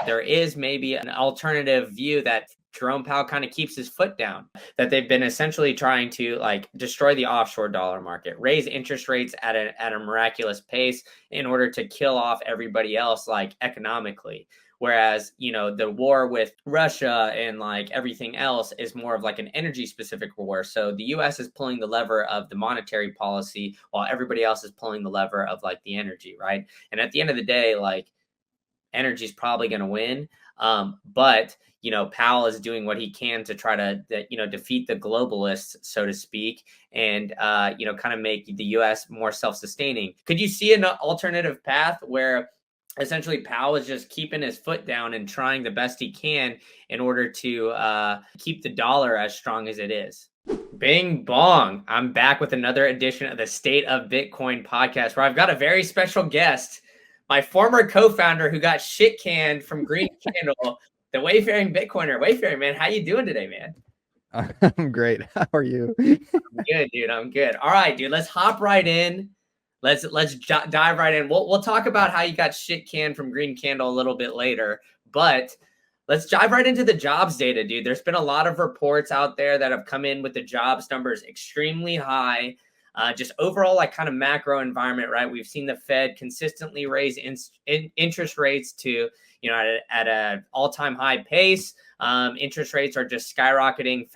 there is maybe an alternative view that Jerome Powell kind of keeps his foot down, that they've been essentially trying to like destroy the offshore dollar market, raise interest rates at a miraculous pace in order to kill off everybody else, like economically. Whereas, the war with Russia and like everything else is more of like an energy specific war. So the US is pulling the lever of the monetary policy while everybody else is pulling the lever of like the energy, right? And at the end of the day, like energy is probably going to win. But Powell is doing what he can to try to, defeat the globalists, so to speak, and, kind of make the U.S. more self-sustaining. Could you see an alternative path where essentially Powell is just keeping his foot down and trying the best he can in order to keep the dollar as strong as it is? Bing bong. I'm back with another edition of the State of Bitcoin podcast, where I've got a very special guest, my former co-founder who got shit canned from Green Candle, the Wayfaring Bitcoiner. Wayfaring, man, how you doing today, man? I'm great. How are you? I'm good, dude. I'm good. All right, dude. Let's hop right in. Let's dive right in. We'll talk about how you got shit canned from Green Candle a little bit later, but let's dive right into the jobs data, dude. There's been a lot of reports out there that have come in with the jobs numbers extremely high. Just overall, like kind of macro environment, right? We've seen the Fed consistently raise interest rates to, at an all-time high pace. Interest rates are just skyrocketing.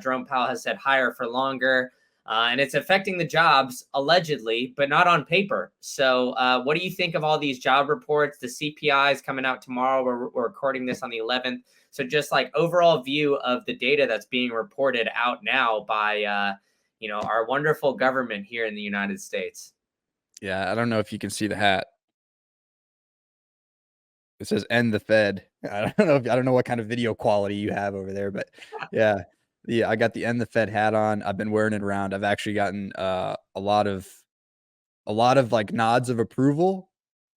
Jerome Powell has said higher for longer. And it's affecting the jobs allegedly, but not on paper. So what do you think of all these job reports? The CPI is coming out tomorrow. We're recording this on the 11th. So just like overall view of the data that's being reported out now by, our wonderful government here in the United States. Yeah, I don't know if you can see the hat. It says "End the Fed." I don't know what kind of video quality you have over there, but yeah, I got the "End the Fed" hat on. I've been wearing it around. I've actually gotten a lot of like nods of approval.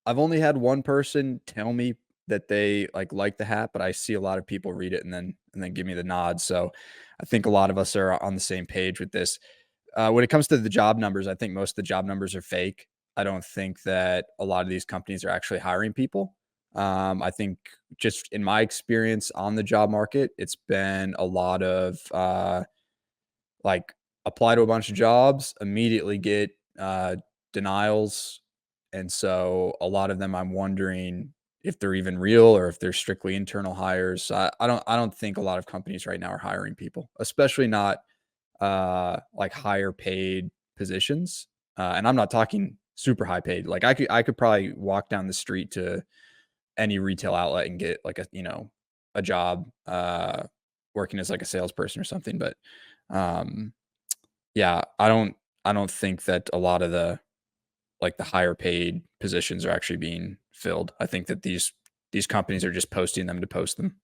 I've only had one person tell me that they like the hat, but I see a lot of people read it and then give me the nod. So I think a lot of us are on the same page with this. When it comes to the job numbers, I think most of the job numbers are fake. I don't think that a lot of these companies are actually hiring people. I think just in my experience on the job market, it's been a lot of like apply to a bunch of jobs, immediately get denials. And so a lot of them, I'm wondering if they're even real or if they're strictly internal hires. I don't think a lot of companies right now are hiring people, especially not like higher paid positions. And I'm not talking super high paid. Like I could probably walk down the street to any retail outlet and get like a job working as like a salesperson or something. But yeah, I don't think that a lot of the higher paid positions are actually being filled. I think that these companies are just posting them to post them.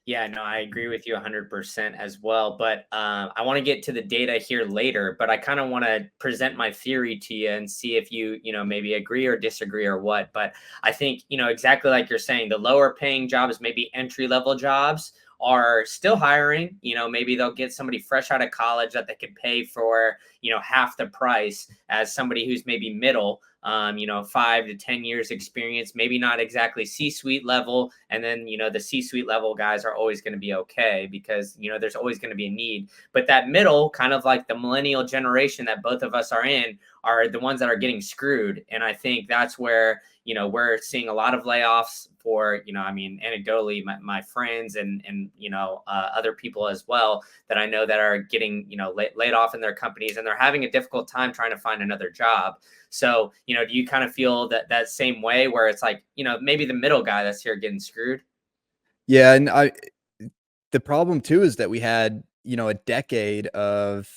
Yeah, no, I agree with you 100% as well. But I want to get to the data here later, but I kind of want to present my theory to you and see if you, maybe agree or disagree or what. But I think, exactly like you're saying, the lower paying jobs, maybe entry level jobs, are still hiring. Maybe they'll get somebody fresh out of college that they could pay for, half the price as somebody who's maybe middle, 5 to 10 years experience, maybe not exactly C-suite level. And then, the C-suite level guys are always going to be okay because, there's always going to be a need. But that middle, kind of like the millennial generation that both of us are in, are the ones that are getting screwed. And I think that's where, we're seeing a lot of layoffs for, anecdotally, my friends and other people as well that I know that are getting, laid off in their companies, and they're having a difficult time trying to find another job. So, do you kind of feel that same way where it's like, maybe the middle guy that's here getting screwed? Yeah. And the problem too is that we had, a decade of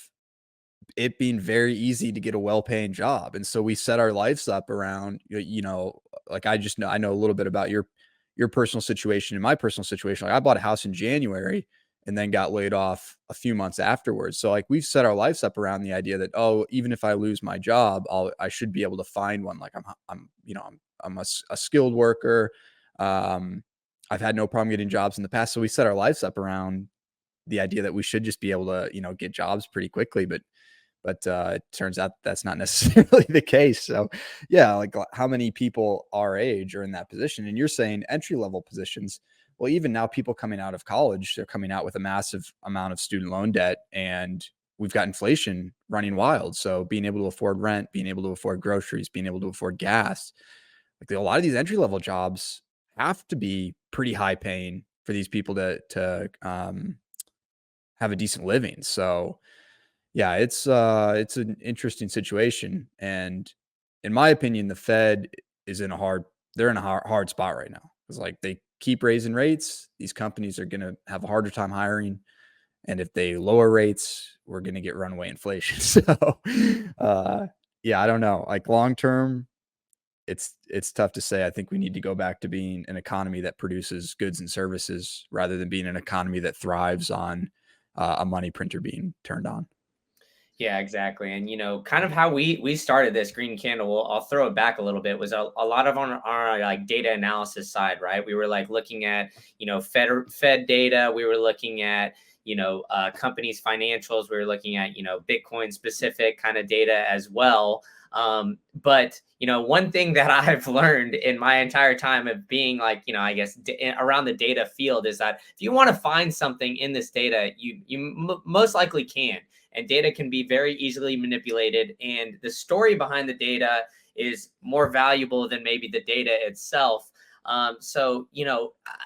it being very easy to get a well-paying job. And so we set our lives up around, like I know a little bit about your personal situation and my personal situation. Like I bought a house in January and then got laid off a few months afterwards. So like we've set our lives up around the idea that, oh, even if I lose my job, I should be able to find one. Like I'm a skilled worker. I've had no problem getting jobs in the past. So we set our lives up around the idea that we should just be able to, get jobs pretty quickly. But but it turns out that's not necessarily the case. So yeah, like how many people our age are in that position? And you're saying entry level positions. Well, even now, people coming out of college, they're coming out with a massive amount of student loan debt, and we've got inflation running wild. So being able to afford rent, being able to afford groceries, being able to afford gas, like a lot of these entry level jobs have to be pretty high paying for these people to have a decent living. So yeah, it's an interesting situation, and in my opinion, the Fed is in a hard they're in a hard spot right now. It's like they keep raising rates, these companies are gonna have a harder time hiring, and if they lower rates, we're gonna get runaway inflation. So, uh, yeah, I don't know. Like long term, it's tough to say. I think we need to go back to being an economy that produces goods and services rather than being an economy that thrives on a money printer being turned on. Yeah, exactly. And kind of how we started this green candle. I'll throw it back a little bit. Was a lot of on our like data analysis side, right? We were like looking at Fed data. We were looking at companies' financials. We were looking at Bitcoin specific kind of data as well. But one thing that I've learned in my entire time of being like I guess around the data field is that if you want to find something in this data, you most likely can, and data can be very easily manipulated, and the story behind the data is more valuable than maybe the data itself. So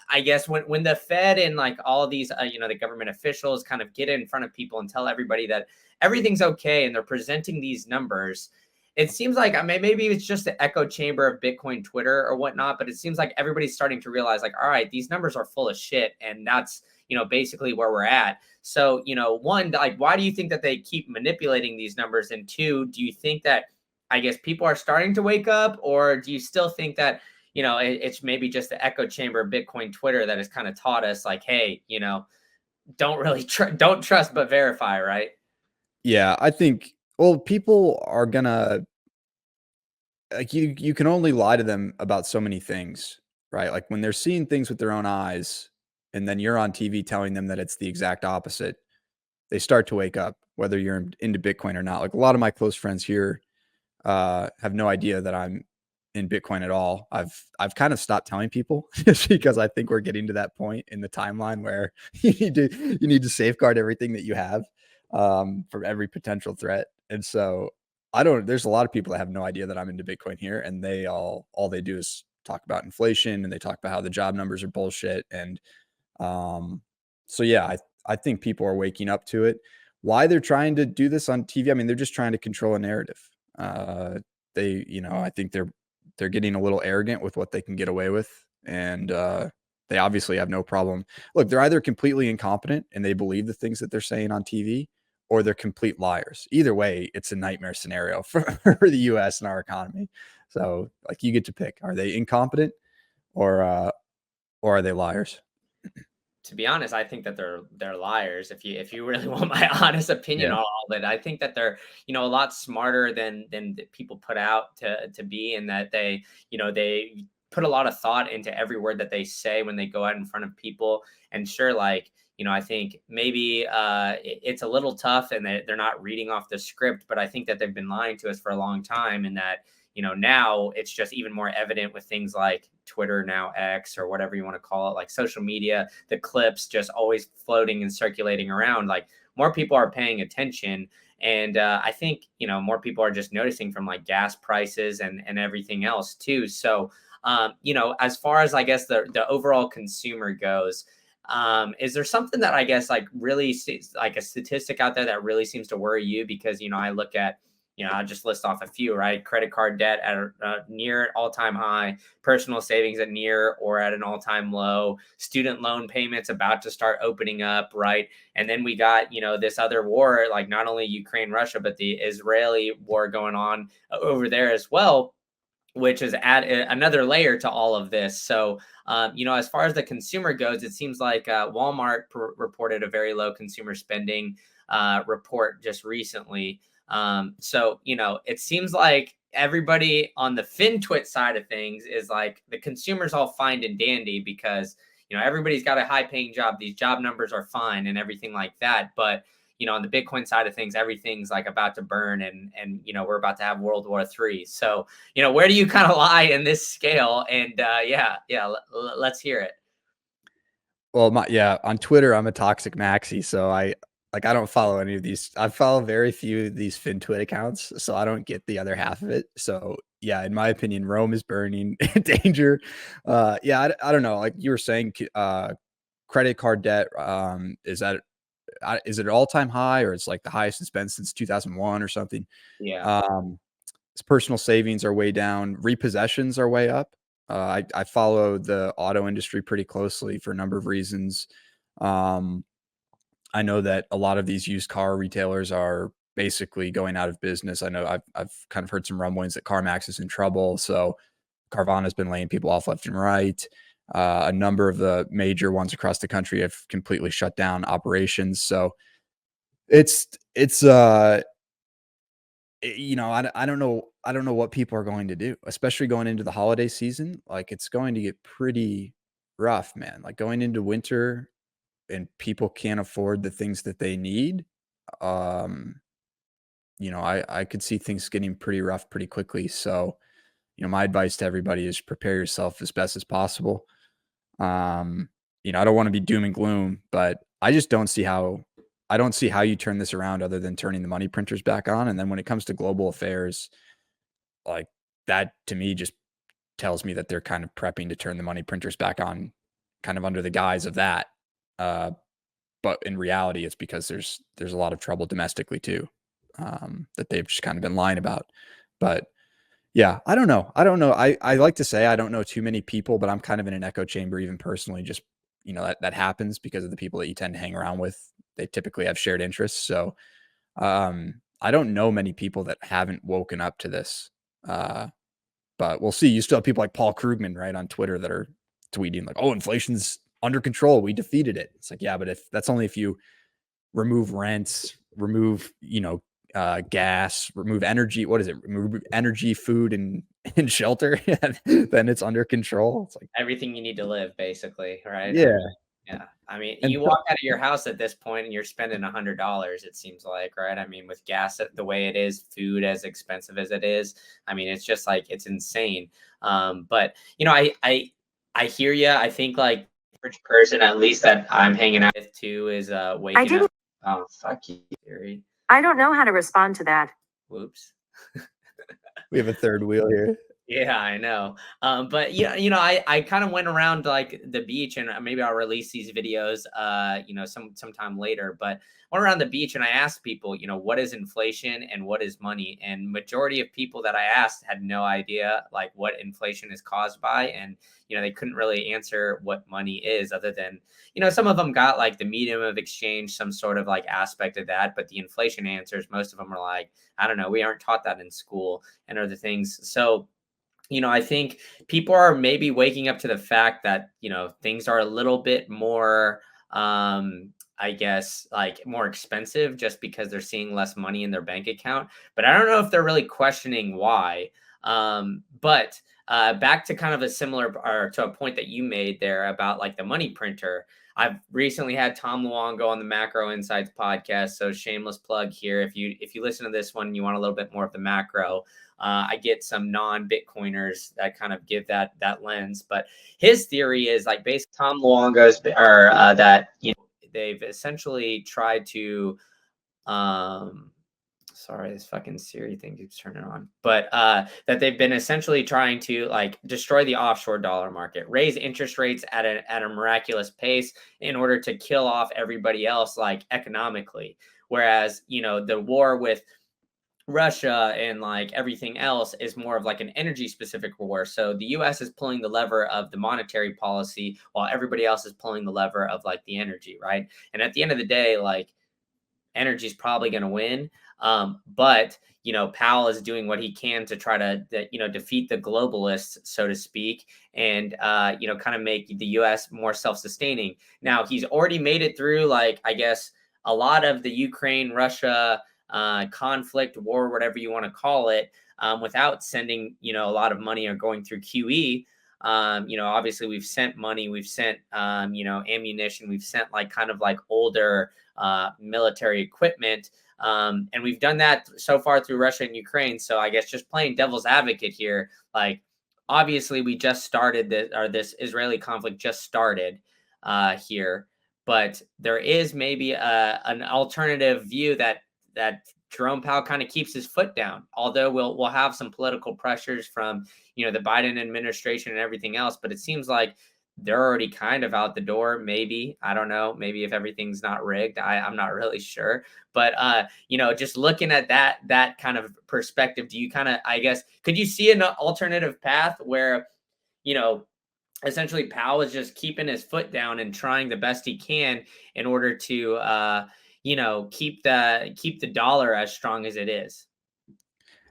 I guess when the Fed and like all of these the government officials kind of get in front of people and tell everybody that everything's okay, and they're presenting these numbers, it seems like maybe it's just the echo chamber of Bitcoin Twitter or whatnot, but it seems like everybody's starting to realize like, all right, these numbers are full of shit, and that's basically where we're at. So, one, like, why do you think that they keep manipulating these numbers? And two, do you think that, I guess, people are starting to wake up, or do you still think that, it's maybe just the echo chamber of Bitcoin Twitter that has kind of taught us, like, hey, don't really don't trust but verify, right? Yeah, I think well, people are gonna like you can only lie to them about so many things, right? Like when they're seeing things with their own eyes and then you're on TV telling them that it's the exact opposite, they start to wake up, whether you're into Bitcoin or not. Like a lot of my close friends here have no idea that I'm in Bitcoin at all. I've kind of stopped telling people just because I think we're getting to that point in the timeline where you need to safeguard everything that you have from every potential threat. And so I don't. There's a lot of people that have no idea that I'm into Bitcoin here, and they all they do is talk about inflation and they talk about how the job numbers are bullshit. And so yeah, I think people are waking up to it. Why they're trying to do this on TV? I mean, they're just trying to control a narrative. Uh, I think they're getting a little arrogant with what they can get away with, and they obviously have no problem. Look, they're either completely incompetent and they believe the things that they're saying on TV, or they're complete liars. Either way, it's a nightmare scenario for the U.S. and our economy. So, like, you get to pick: are they incompetent or are they liars? To be honest, I think that they're liars. If you really want my honest opinion Yeah. on all of it, I think that they're a lot smarter than the people put out to be, and that they put a lot of thought into every word that they say when they go out in front of people. And sure, like I think maybe it's a little tough, and they're not reading off the script, but I think that they've been lying to us for a long time, and that now it's just even more evident with things like Twitter, now X, or whatever you want to call it, like social media, the clips just always floating and circulating around. Like more people are paying attention. And I think, more people are just noticing from like gas prices and everything else too. So, as far as I guess the overall consumer goes, is there something that I guess like really like a statistic out there that really seems to worry you? Because, I look at, I'll just list off a few, right? Credit card debt at a near all-time high, personal savings at near or at an all-time low, student loan payments about to start opening up, right? And then we got, this other war, like not only Ukraine, Russia, but the Israeli war going on over there as well, which is add another layer to all of this. So, as far as the consumer goes, it seems like Walmart reported a very low consumer spending report just recently. So, it seems like everybody on the FinTwit side of things is like the consumers all fine and dandy because, everybody's got a high paying job. These job numbers are fine and everything like that. But, on the Bitcoin side of things, everything's like about to burn, and we're about to have World War III. So where do you kind of lie in this scale? And let's hear it. Well, on Twitter, I'm a toxic maxi, so I don't follow any of these. I follow very few of these FinTwit accounts, so I don't get the other half of it. So yeah, in my opinion, Rome is burning. Danger. Yeah, I don't know. Like you were saying, credit card debt, is it an all-time high, or it's like the highest it's been since 2001 or something? Yeah. Um, Personal savings are way down. Repossessions are way up. I follow the auto industry pretty closely for a number of reasons. Um, I know that a lot of these used car retailers are basically going out of business. I know I've kind of heard some rumblings that CarMax is in trouble. So Carvana's been laying people off left and right. A number of the major ones across the country have completely shut down operations. So it's I don't know what people are going to do, especially going into the holiday season. Like it's going to get pretty rough, man. Like going into winter and people can't afford the things that they need. Um, I could see things getting pretty rough pretty quickly. So, my advice to everybody is prepare yourself as best as possible. Um, I don't want to be doom and gloom, but I don't see how you turn this around other than turning the money printers back on. And then when it comes to global affairs, like that to me just tells me that they're kind of prepping to turn the money printers back on kind of under the guise of that. Uh, but in reality, it's because there's a lot of trouble domestically too, that they've just kind of been lying about. But yeah, I don't know. I don't know. I like to say I don't know too many people, but I'm kind of in an echo chamber even personally. Just that happens because of the people that you tend to hang around with. They typically have shared interests. So I don't know many people that haven't woken up to this. But we'll see. You still have people like Paul Krugman, right, on Twitter that are tweeting like, "Oh, inflation's under control. We defeated it." It's like, yeah, but if you remove rents, remove, gas, remove energy. What is it? Remove energy, food, and and shelter. Then it's under control. It's like, Everything you need to live, basically, right? yeah, Yeah. I mean, and you walk out of your house at this point and you're spending $100, it seems like, right? I mean, with gas the way it is, food as expensive as it is, I mean, it's just like it's insane. But I hear you. I think like average person, at least that I'm hanging out with too, is waking up. Oh, fuck you, Theory. I don't know how to respond to that. Whoops. we have a third wheel here. Yeah, I know. But yeah, I kind of went around like the beach, and maybe I'll release these videos, sometime later. But went around the beach and I asked people, what is inflation and what is money? And majority of people that I asked had no idea like what inflation is caused by, and they couldn't really answer what money is, other than some of them got like the medium of exchange, some sort of like aspect of that. But the inflation answers, most of them are like, I don't know, we aren't taught that in school and other things. So I think people are maybe waking up to the fact that, things are a little bit more, I guess, like more expensive just because they're seeing less money in their bank account. But I don't know if they're really questioning why. But back to kind of a similar, or to a point that you made there about like the money printer. I've recently had Tom Luongo on the Macro Insights podcast, so shameless plug here. If you listen to this one and you want a little bit more of the macro, I get some non-Bitcoiners that kind of give that lens. But his theory is like based Tom Luongo's, or that they've essentially tried to sorry, this fucking Siri thing keeps turning on. But that they've been essentially trying to like destroy the offshore dollar market, raise interest rates at a miraculous pace in order to kill off everybody else, like economically. Whereas, the war with Russia and like everything else is more of like an energy specific war. So the US is pulling the lever of the monetary policy while everybody else is pulling the lever of like the energy, right? And at the end of the day, like energy is probably going to win. But Powell is doing what he can to try to defeat the globalists, so to speak, and kind of make the U.S. more self-sustaining. Now he's already made it through, like, I guess, a lot of the Ukraine Russia conflict, war, whatever you want to call it, without sending a lot of money or going through QE. Obviously we've sent money, we've sent, ammunition, we've sent like kind of like older military equipment. And we've done that so far through Russia and Ukraine. So I guess just playing devil's advocate here, like obviously we just started this Israeli conflict just started here, but there is maybe an alternative view that Jerome Powell kind of keeps his foot down. Although we'll have some political pressures from the Biden administration and everything else, but it seems like they're already kind of out the door. Maybe, I don't know. Maybe if everything's not rigged, I'm not really sure. But just looking at that kind of perspective, do you kind of, I guess, could you see an alternative path where you know essentially Powell is just keeping his foot down and trying the best he can in order to keep the dollar as strong as it is?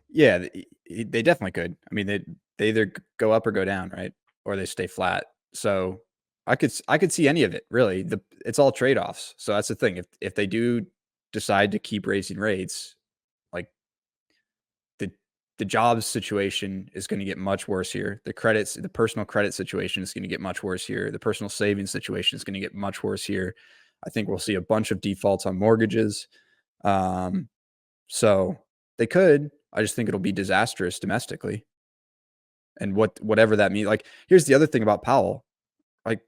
Yeah, they definitely could. I mean, they either go up or go down, right? Or they stay flat. So I could see any of it really. It's all trade offs. So that's the thing. If they do decide to keep raising rates, like the the jobs situation is going to get much worse here. The personal credit situation is going to get much worse here. The personal savings situation is going to get much worse here. I think we'll see a bunch of defaults on mortgages. Um, so they could. I just think it'll be disastrous domestically. And whatever that means. Like, here's the other thing about Powell. Like,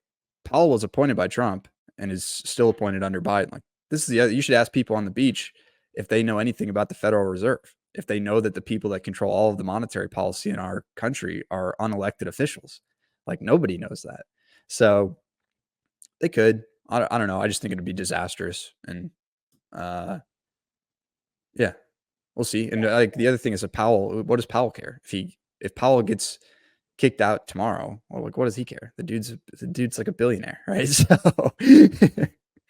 Powell was appointed by Trump and is still appointed under Biden. Like, this is the other. You should ask people on the beach if they know anything about the Federal Reserve. If they know that the people that control all of the monetary policy in our country are unelected officials. Like, nobody knows that. So they could. I don't know. I just think it'd be disastrous. And yeah, we'll see. And like the other thing is, what does Powell care if Powell gets kicked out tomorrow? Well, like, what does he care? The dude's like a billionaire, right? So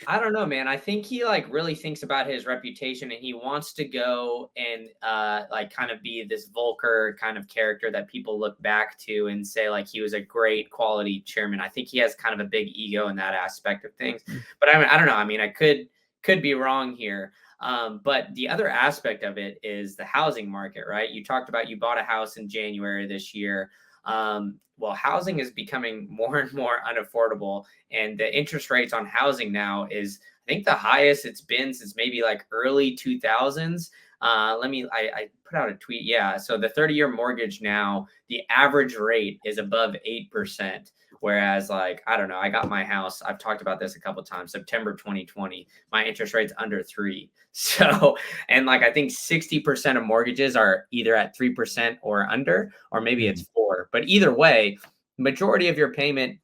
I don't know, man. I think he like really thinks about his reputation and he wants to go and like kind of be this Volcker kind of character that people look back to and say like he was a great quality chairman. I think he has kind of a big ego in that aspect of things. But I don't know. I mean, I could be wrong here. But the other aspect of it is the housing market, right? You talked about you bought a house in January this year. Well, housing is becoming more and more unaffordable, and the interest rates on housing now is, I think, the highest it's been since maybe like early 2000s. I put out a tweet. Yeah. So the 30-year mortgage now, the average rate is above 8%. Whereas, like, I don't know, I got my house. I've talked about this a couple of times. September 2020, my interest rate's under 3. So, and like, I think 60% of mortgages are either at 3% or under, or maybe it's 4. But either way, majority of your payment,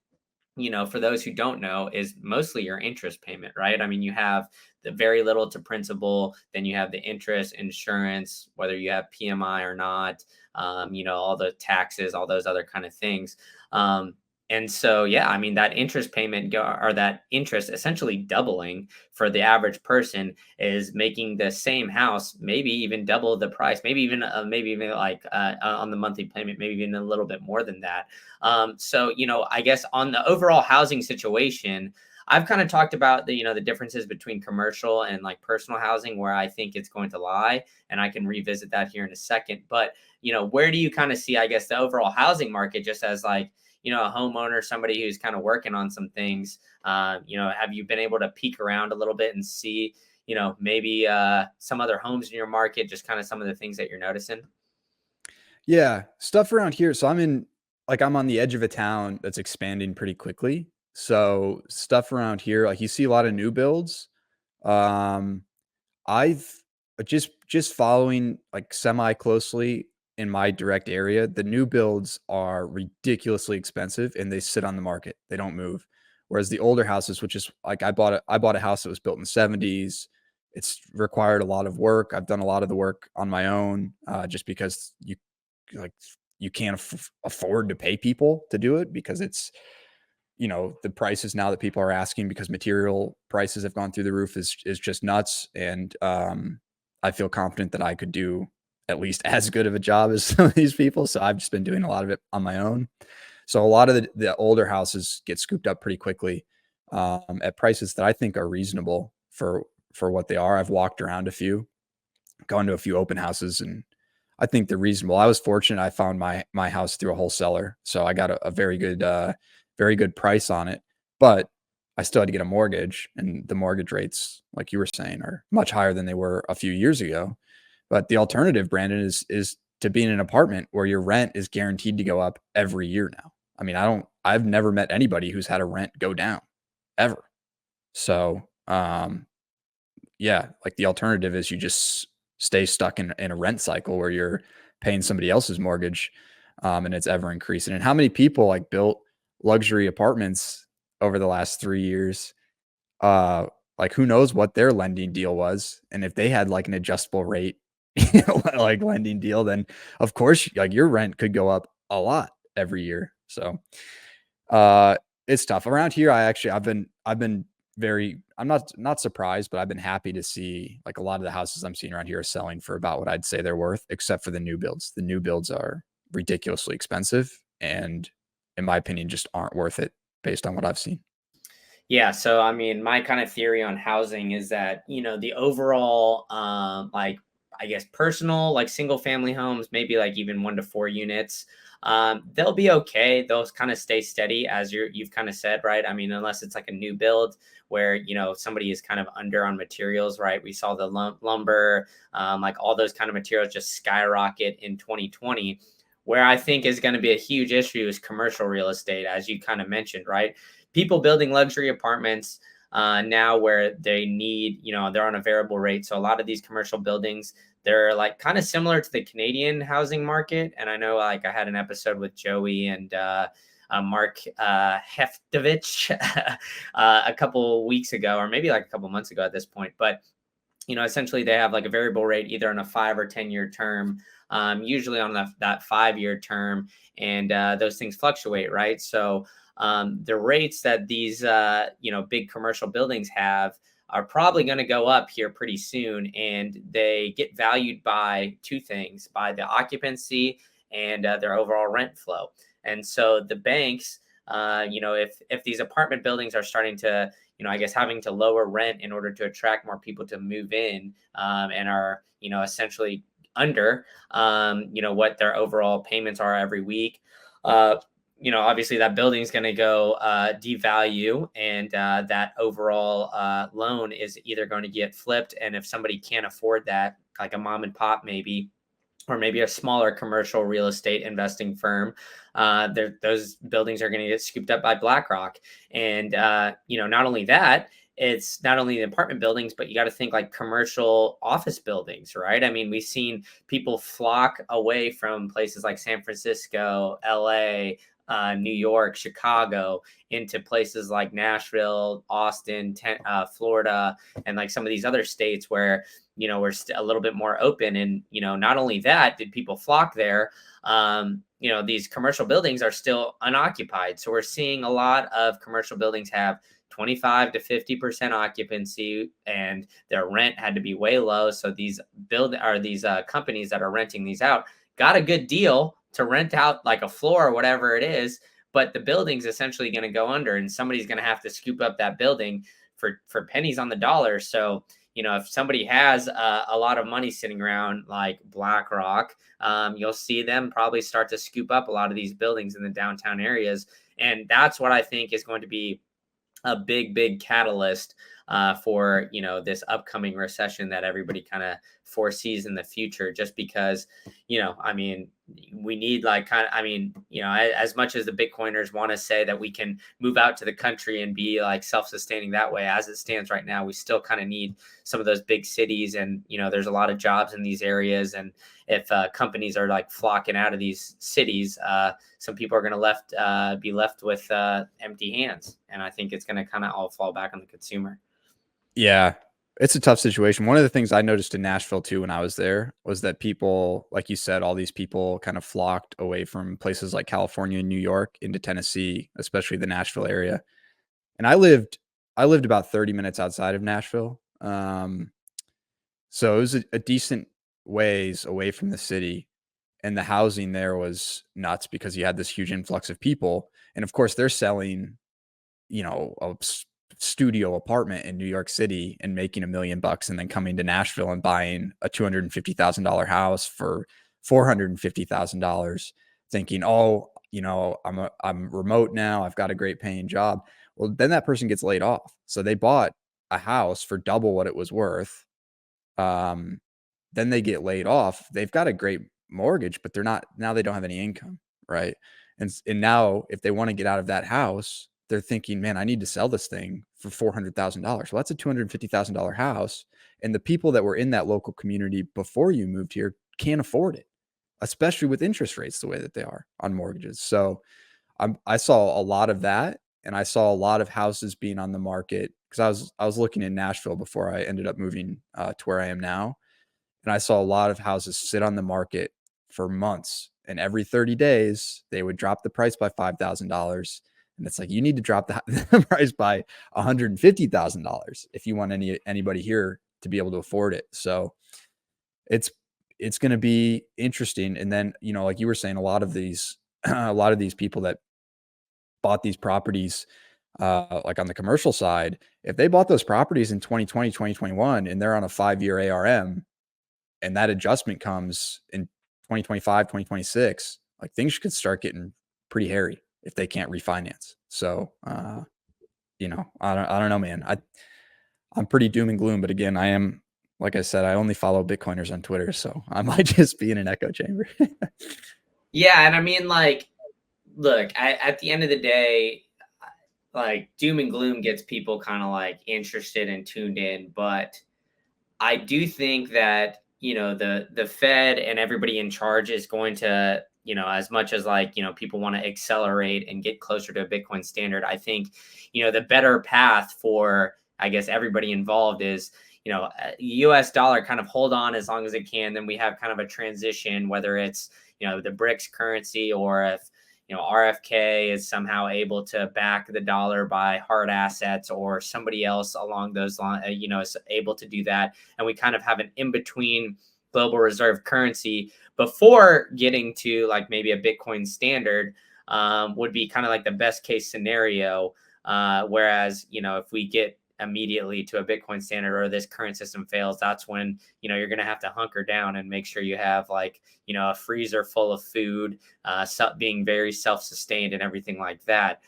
for those who don't know, is mostly your interest payment, right? I mean, you have the very little to principal, then you have the interest, insurance, whether you have PMI or not, all the taxes, all those other kind of things. And so, yeah, I mean, that interest payment or that interest essentially doubling for the average person is making the same house maybe even double the price, maybe even like on the monthly payment, maybe even a little bit more than that. So, I guess on the overall housing situation, I've kind of talked about the differences between commercial and like personal housing, where I think it's going to lie, and I can revisit that here in a second. But where do you kind of see, I guess, the overall housing market just as like a homeowner, somebody who's kind of working on some things? Have you been able to peek around a little bit and see, maybe some other homes in your market, just kind of some of the things that you're noticing? yeah, stuff around here. So I'm on the edge of a town that's expanding pretty quickly. So stuff around here, like you see a lot of new builds. Um, I've just following like semi closely in my direct area. The new builds are ridiculously expensive and they sit on the market. They don't move. Whereas the older houses, which is like I bought a house that was built in the 70s. It's required a lot of work. I've done a lot of the work on my own, just because like you can't afford to pay people to do it because it's the prices now that people are asking because material prices have gone through the roof is just nuts. And I feel confident that I could do at least as good of a job as some of these people. So I've just been doing a lot of it on my own. So a lot of the older houses get scooped up pretty quickly, at prices that I think are reasonable for what they are. I've walked around a few, gone to a few open houses, and I think they're reasonable. I was fortunate. I found my house through a wholesaler, so I got a very good price on it. But I still had to get a mortgage, and the mortgage rates, like you were saying, are much higher than they were a few years ago. But the alternative, Brandon, is to be in an apartment where your rent is guaranteed to go up every year now. I mean, I've never met anybody who's had a rent go down ever. So, yeah, like the alternative is you just stay stuck in a rent cycle where you're paying somebody else's mortgage, and it's ever increasing. And how many people like built luxury apartments over the last 3 years? Uh, like who knows what their lending deal was, and if they had like an adjustable rate, like lending deal, then of course like your rent could go up a lot every year. So uh, it's tough around here. I've been very I'm not surprised, but I've been happy to see like a lot of the houses I'm seeing around here are selling for about what I'd say they're worth, except for the new builds. The new builds are ridiculously expensive and in my opinion just aren't worth it based on what I've seen. Yeah, so I mean, my kind of theory on housing is that, the overall like I guess personal like single family homes, maybe like even 1 to 4 units, they'll be okay. They'll kind of stay steady as you've kind of said, right? I mean, unless it's like a new build where, somebody is kind of under on materials, right? We saw the lumber, like all those kind of materials just skyrocket in 2020. Where I think is going to be a huge issue is commercial real estate, as you kind of mentioned, right? People building luxury apartments now where they need, they're on a variable rate. So a lot of these commercial buildings, they're like kind of similar to the Canadian housing market. And I know like I had an episode with Joey and Mark Heftovich a couple weeks ago, or maybe like a couple months ago at this point. But essentially they have like a variable rate either on a 5 or 10 year term, usually on that 5 year term, and those things fluctuate, right? So the rates that these big commercial buildings have are probably going to go up here pretty soon, and they get valued by two things: by the occupancy and their overall rent flow. And so the banks, if these apartment buildings are starting to, I guess having to lower rent in order to attract more people to move in, and are, essentially under, what their overall payments are every week. Uh, obviously that building is going to go devalue, and that overall loan is either going to get flipped. And if somebody can't afford that, like a mom and pop maybe, or maybe a smaller commercial real estate investing firm, those buildings are going to get scooped up by BlackRock. And not only that, it's not only the apartment buildings, but you got to think like commercial office buildings, right? I mean, we've seen people flock away from places like San Francisco, LA, New York, Chicago, into places like Nashville, Austin, Florida, and like some of these other states where, we're a little bit more open. And, not only that, did people flock there, these commercial buildings are still unoccupied. So we're seeing a lot of commercial buildings have 25 to 50% occupancy, and their rent had to be way low. So these companies that are renting these out got a good deal to rent out like a floor or whatever it is, but the building's essentially going to go under, and somebody's going to have to scoop up that building for pennies on the dollar. So, if somebody has a lot of money sitting around like BlackRock, you'll see them probably start to scoop up a lot of these buildings in the downtown areas. And that's what I think is going to be a big catalyst for this upcoming recession that everybody kind of foresees in the future. Just because, I mean, we need like as much as the Bitcoiners want to say that we can move out to the country and be like self-sustaining that way, as it stands right now, we still kind of need some of those big cities. And there's a lot of jobs in these areas, and if companies are like flocking out of these cities, some people are going to be left with empty hands. And I think it's going to kind of all fall back on the consumer. Yeah, it's a tough situation. One of the things I noticed in Nashville too when I was there was that people, like you said, all these people kind of flocked away from places like California and New York into Tennessee, especially the Nashville area. And I lived about 30 minutes outside of Nashville. So it was a decent ways away from the city, and the housing there was nuts because you had this huge influx of people. And of course, they're selling, a studio apartment in New York City and making $1 million and then coming to Nashville and buying a $250,000 house for $450,000 thinking, oh, I'm remote now. I've got a great paying job. Well, then that person gets laid off. So they bought a house for double what it was worth. Um, then they get laid off. They've got a great mortgage, but now they don't have any income, right? And now if they want to get out of that house, they're thinking, man, I need to sell this thing for $400,000. Well, that's a $250,000 house. And the people that were in that local community before you moved here can't afford it, especially with interest rates the way that they are on mortgages. So I saw a lot of that, and I saw a lot of houses being on the market because I was looking in Nashville before I ended up moving to where I am now, and I saw a lot of houses sit on the market for months, and every 30 days they would drop the price by $5,000, and it's like you need to drop the price by $150,000 if you want anybody here to be able to afford it. So it's it's going to be interesting. And then like you were saying, a lot of these a lot of these people that bought these properties, like on the commercial side, if they bought those properties in 2020, 2021, and they're on a 5-year ARM, and that adjustment comes in 2025, 2026, like things could start getting pretty hairy if they can't refinance. So, I don't know, man. I'm pretty doom and gloom, but again, like I said, I only follow Bitcoiners on Twitter, so I might just be in an echo chamber. Yeah, and I mean, like, look, at the end of the day, like doom and gloom gets people kind of like interested and tuned in, but I do think that the Fed and everybody in charge is going to, as much as like people want to accelerate and get closer to a Bitcoin standard. I think the better path for, I guess, everybody involved is U.S. dollar kind of hold on as long as it can. Then we have kind of a transition, whether it's the BRICS currency, or if RFK is somehow able to back the dollar by hard assets, or somebody else along those lines, is able to do that. And we kind of have an in-between global reserve currency before getting to like maybe a Bitcoin standard, would be kind of like the best case scenario. Whereas, if we get immediately to a Bitcoin standard, or this current system fails, that's when, you're going to have to hunker down and make sure you have like, a freezer full of food, being very self-sustained and everything like that.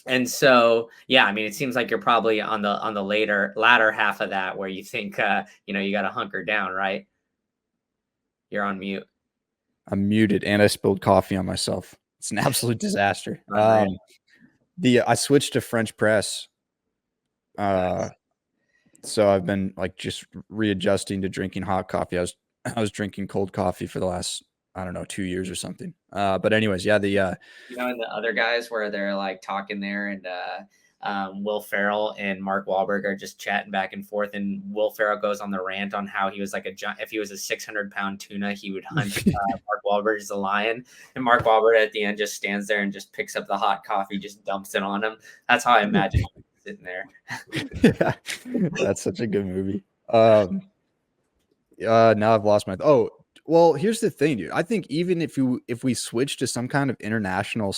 And so, yeah, I mean, it seems like you're probably on the latter half of that, where you think, you got to hunker down, right? You're on mute. I'm muted, and I spilled coffee on myself. It's an absolute disaster. Unreal. I switched to French press. Nice. So I've been like just readjusting to drinking hot coffee. I was drinking cold coffee for the last, I don't know, 2 years or something. But anyways, yeah, And the other guys where they're like talking there, and Will Ferrell and Mark Wahlberg are just chatting back and forth, and Will Ferrell goes on the rant on how he was like if he was a 600-pound tuna, he would hunt Mark Wahlberg as a lion, and Mark Wahlberg at the end just stands there and just picks up the hot coffee, just dumps it on him. That's how I imagine him sitting there. Yeah, that's such a good movie. Now I've lost my. Oh, well, here's the thing, dude. I think even if we switch to some kind of international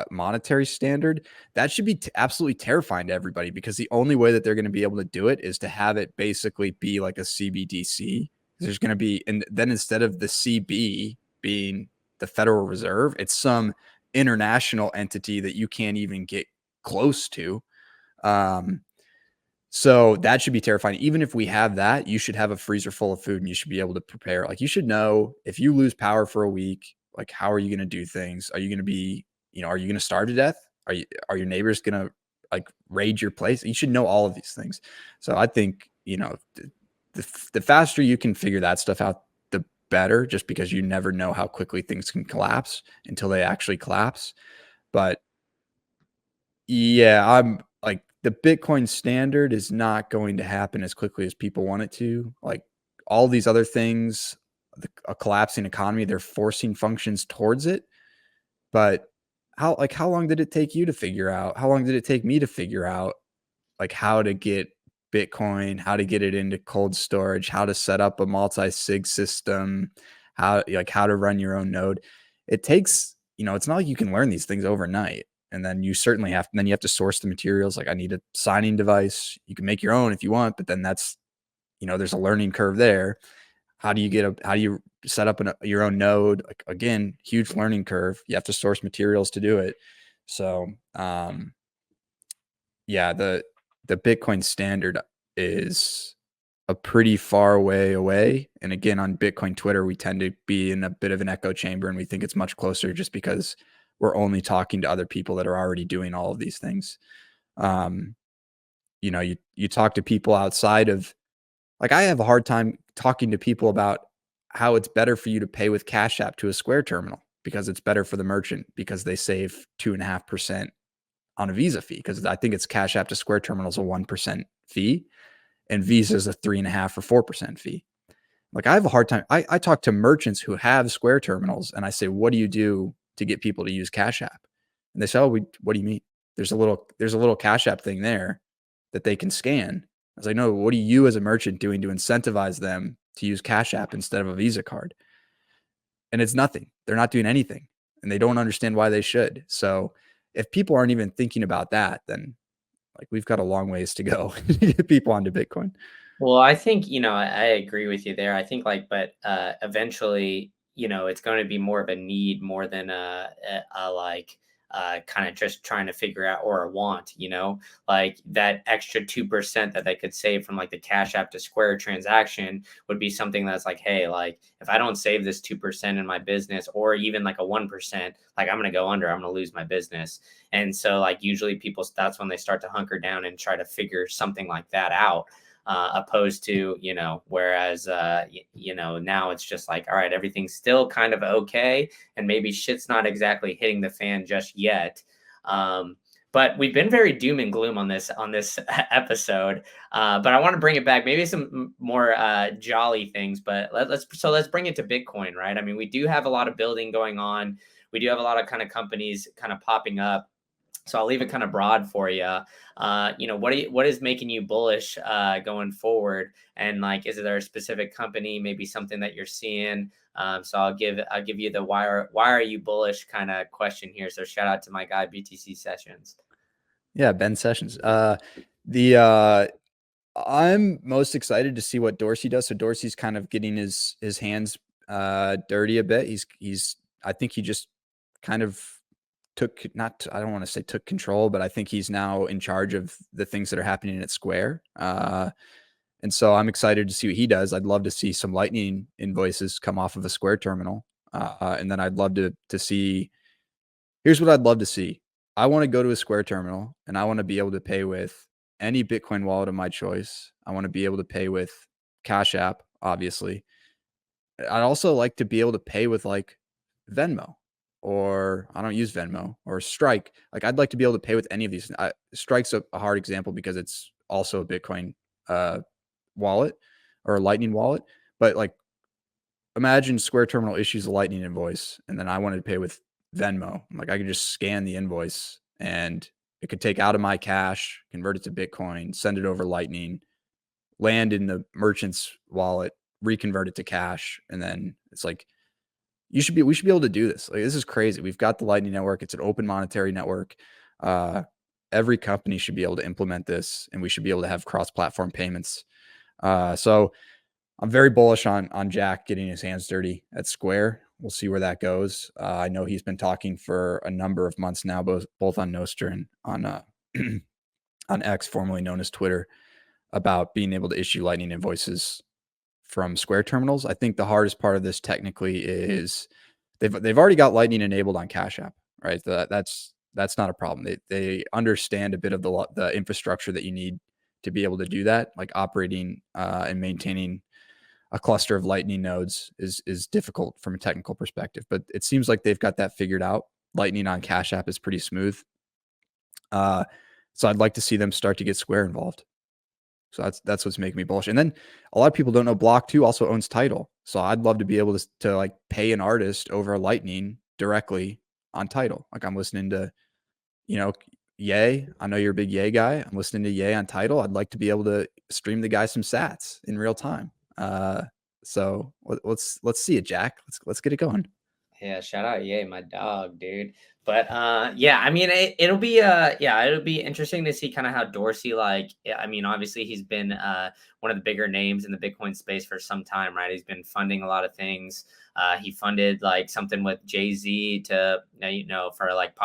monetary standard, that should be absolutely terrifying to everybody, because the only way that they're going to be able to do it is to have it basically be like a CBDC. There's going to be, and then instead of the CB being the Federal Reserve, it's some international entity that you can't even get close to. So that should be terrifying. Even if we have that, you should have a freezer full of food, and you should be able to prepare. Like, you should know if you lose power for a week, like, how are you going to do things? Are you going to be, are you going to starve to death? Are your neighbors going to like raid your place? You should know all of these things. So I think, the faster you can figure that stuff out, the better, just because you never know how quickly things can collapse until they actually collapse. But yeah, I'm like, the Bitcoin standard is not going to happen as quickly as people want it to. Like, all these other things, a collapsing economy, they're forcing functions towards it. But how long did it take you to figure out? How long did it take me to figure out like how to get Bitcoin, how to get it into cold storage, how to set up a multi-sig system, how to run your own node? It takes, it's not like you can learn these things overnight. And then you certainly then you have to source the materials. Like, I need a signing device. You can make your own if you want, but then that's, there's a learning curve there. how do you set up your own node? Like, again, huge learning curve. You have to source materials to do it. So, yeah, the Bitcoin standard is a pretty far way away. And again, on Bitcoin Twitter, we tend to be in a bit of an echo chamber, and we think it's much closer just because we're only talking to other people that are already doing all of these things. You know, you talk to people outside of, like, I have a hard time talking to people about how it's better for you to pay with Cash App to a Square terminal because it's better for the merchant because they save 2.5% on a Visa fee. Because I think it's Cash App to Square terminals a 1% fee, and Visa is a 3.5 or 4% fee. Like, I have a hard time. I talk to merchants who have Square terminals, and I say, "What do you do to get people to use Cash App?" And they say, "Oh, what do you mean? There's a little Cash App thing there that they can scan." I was like, "No, what are you as a merchant doing to incentivize them to use Cash App instead of a Visa card?" And it's nothing. They're not doing anything, and they don't understand why they should. So if people aren't even thinking about that, then, like, we've got a long ways to go to get people onto Bitcoin. Well, I think, I agree with you there. I think like, but eventually, it's going to be more of a need more than a like kind of just trying to figure out or a want, like that extra 2% that they could save from like the Cash App to Square transaction would be something that's like, hey, like if I don't save this 2% in my business or even like a 1%, like I'm going to go under, I'm going to lose my business. And so like usually people, that's when they start to hunker down and try to figure something like that out, opposed to, whereas now it's just like, all right, everything's still kind of okay, and maybe shit's not exactly hitting the fan just yet. But we've been very doom and gloom on this episode, but I want to bring it back, maybe some more jolly things. But let's bring it to Bitcoin, right? I mean, we do have a lot of building going on. We do have a lot of kind of companies kind of popping up. So I'll leave it kind of broad for you. What is making you bullish going forward? And like, is there a specific company, maybe something that you're seeing? So I'll give you the why are you bullish kind of question here. So shout out to my guy BTC Sessions. Yeah, Ben Sessions. The I'm most excited to see what Dorsey does. So Dorsey's kind of getting his hands dirty a bit. He's I think he just kind of took, not, I don't want to say took control, but I think he's now in charge of the things that are happening at Square. And so I'm excited to see what he does. I'd love to see some Lightning invoices come off of a Square terminal. And then I'd love to see, here's what I'd love to see. I want to go to a Square terminal and I want to be able to pay with any Bitcoin wallet of my choice. I want to be able to pay with Cash App, obviously. I'd also like to be able to pay with like Venmo, or I don't use Venmo, or Strike. Like, I'd like to be able to pay with any of these. Strike's a hard example because it's also a Bitcoin wallet or a Lightning wallet. But like, imagine Square Terminal issues a Lightning invoice, and then I wanted to pay with Venmo. Like, I could just scan the invoice, and it could take out of my cash, convert it to Bitcoin, send it over Lightning, land in the merchant's wallet, reconvert it to cash, and then it's like, we should be able to do this. Like, this is crazy. We've got the Lightning Network. It's an open monetary network. Every company should be able to implement this, and we should be able to have cross-platform payments. So I'm very bullish on Jack getting his hands dirty at Square. We'll see where that goes. I know he's been talking for a number of months now, both on Nostr and on on X, formerly known as Twitter, about being able to issue Lightning invoices from Square terminals. I think the hardest part of this technically is they've already got Lightning enabled on Cash App, right? That's not a problem. They understand a bit of the infrastructure that you need to be able to do that, like operating and maintaining a cluster of Lightning nodes is difficult from a technical perspective, but it seems like they've got that figured out. Lightning on Cash App is pretty smooth. So I'd like to see them start to get Square involved. So that's what's making me bullish. And then a lot of people don't know Block 2 also owns Tidal. So I'd love to be able to like pay an artist over Lightning directly on Tidal. Like, I'm listening to, Ye. I know you're a big Ye guy. I'm listening to Ye on Tidal. I'd like to be able to stream the guy some sats in real time. So let's see it, Jack. Let's get it going. Yeah, shout out, yay, my dog, dude. But yeah, I mean, it'll be yeah, it'll be interesting to see kind of how Dorsey, like, yeah, I mean, obviously he's been one of the bigger names in the Bitcoin space for some time, right? He's been funding a lot of things. He funded like something with Jay-Z to for like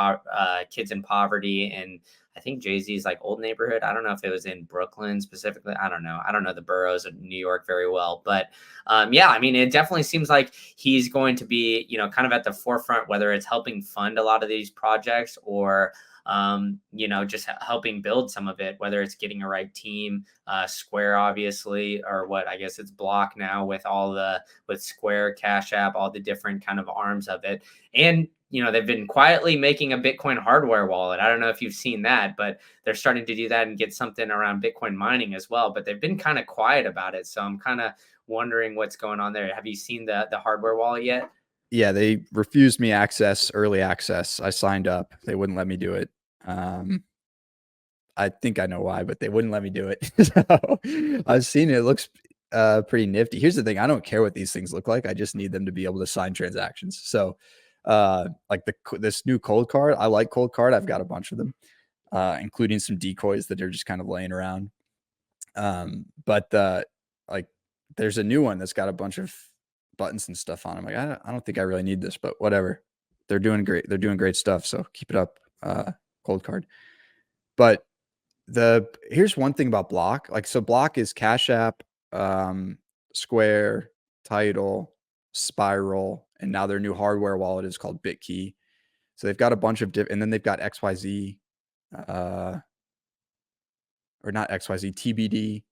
kids in poverty, and I think Jay-Z's like old neighborhood. I don't know if it was in Brooklyn specifically. I don't know. I don't know the boroughs of New York very well, but yeah, I mean, it definitely seems like he's going to be, kind of at the forefront, whether it's helping fund a lot of these projects or, just helping build some of it, whether it's getting a right team, Square, obviously, or what I guess it's Block now with with Square, Cash App, all the different kind of arms of it. And, they've been quietly making a Bitcoin hardware wallet. I don't know if you've seen that, but they're starting to do that and get something around Bitcoin mining as well. But they've been kind of quiet about it. So I'm kind of wondering what's going on there. Have you seen the hardware wallet yet? Yeah, they refused me early access. I signed up. They wouldn't let me do it. I think I know why, but they wouldn't let me do it. So I've seen it. It looks pretty nifty. Here's the thing. I don't care what these things look like. I just need them to be able to sign transactions. So like this new cold card, I like cold card. I've got a bunch of them, including some decoys that are just kind of laying around. But like there's a new one that's got a bunch of buttons and stuff on them. Like I don't think I really need this, but whatever. They're doing great. They're doing great stuff. So keep it up. Cold card. But here's one thing about Block. Like, so Block is Cash App, Square, Tidal, Spiral, and now their new hardware wallet is called BitKey. So they've got a bunch of and then they've got XYZ, or not XYZ, TBD.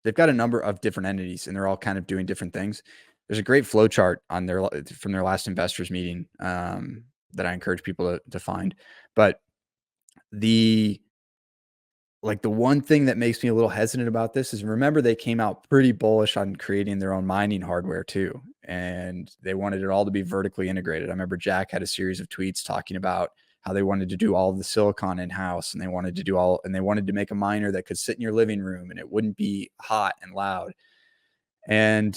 They've got a number of different entities, and they're all kind of doing different things. There's a great flow chart on from their last investors meeting that I encourage people to find. But the one thing that makes me a little hesitant about this is, remember, they came out pretty bullish on creating their own mining hardware too. And they wanted it all to be vertically integrated. I remember Jack had a series of tweets talking about how they wanted to do all of the silicon in-house, and they wanted to make a miner that could sit in your living room and it wouldn't be hot and loud. And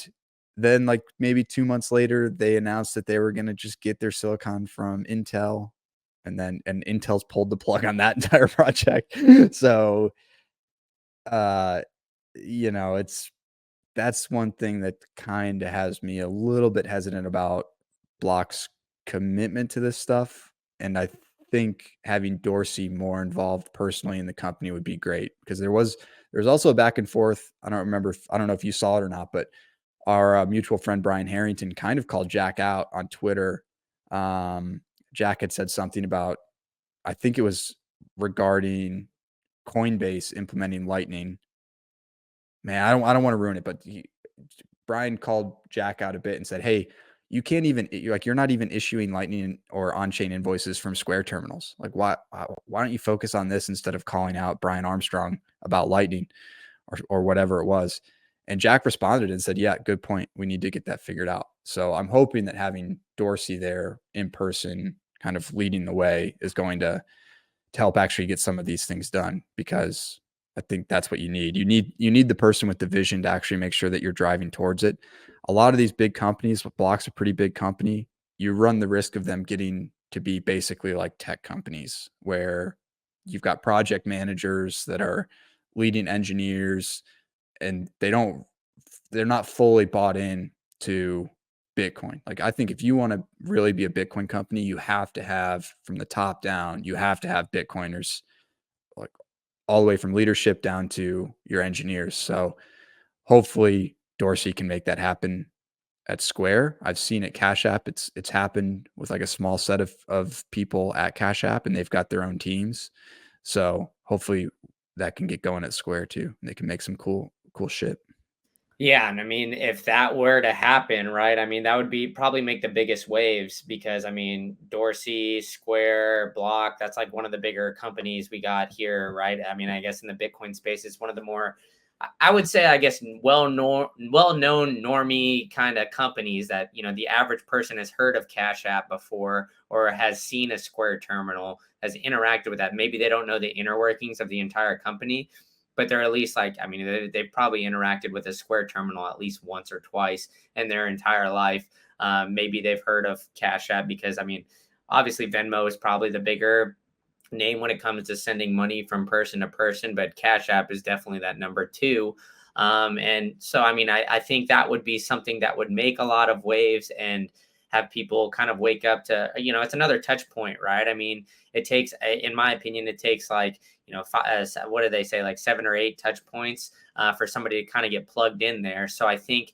then like maybe 2 months later, they announced that they were going to just get their silicon from Intel, and Intel's pulled the plug on that entire project. So, uh, that's one thing that kind of has me a little bit hesitant about Block's commitment to this stuff. And I think having Dorsey more involved personally in the company would be great, because there was also a back and forth. I don't know if you saw it or not, but our mutual friend Brian Harrington kind of called Jack out on Twitter. Jack had said something about, I think it was regarding Coinbase implementing Lightning. Man, I don't want to ruin it, but Brian called Jack out a bit and said, "Hey, you're not even issuing Lightning or on-chain invoices from Square terminals. Like, why don't you focus on this instead of calling out Brian Armstrong about Lightning or whatever it was?" And Jack responded and said, "Yeah, good point. We need to get that figured out." So I'm hoping that having Dorsey there in person, kind of leading the way, is going to help actually get some of these things done, because I think that's what you need. You need the person with the vision to actually make sure that you're driving towards it. A lot of these big companies, Block's a pretty big company, you run the risk of them getting to be basically like tech companies, where you've got project managers that are leading engineers, and they're not fully bought in to Bitcoin. Like, I think if you want to really be a Bitcoin company, you have to have, from the top down, you have to have Bitcoiners, like all the way from leadership down to your engineers. So hopefully Dorsey can make that happen at Square. I've seen at Cash App, it's happened with like a small set of people at Cash App, and they've got their own teams. So hopefully that can get going at Square too. And they can make some cool shit. Yeah, and I mean, if that were to happen, right? I mean, that would be probably make the biggest waves because I mean, Dorsey, Square, Block, that's like one of the bigger companies we got here, right? I mean, I guess in the Bitcoin space, it's one of the more, I would say, I guess, well-known normie kind of companies that, the average person has heard of Cash App before or has seen a Square terminal, has interacted with that. Maybe they don't know the inner workings of the entire company, but they're at least like, I mean, they've probably interacted with a Square terminal at least once or twice in their entire life. Maybe they've heard of Cash App because, I mean, obviously Venmo is probably the bigger name when it comes to sending money from person to person, but Cash App is definitely that number two. And so, I mean, I think that would be something that would make a lot of waves and have people kind of wake up to, it's another touch point, right? I mean, it takes, in my opinion, it takes like, what do they say, like 7 or 8 touch points for somebody to kind of get plugged in there. So I think,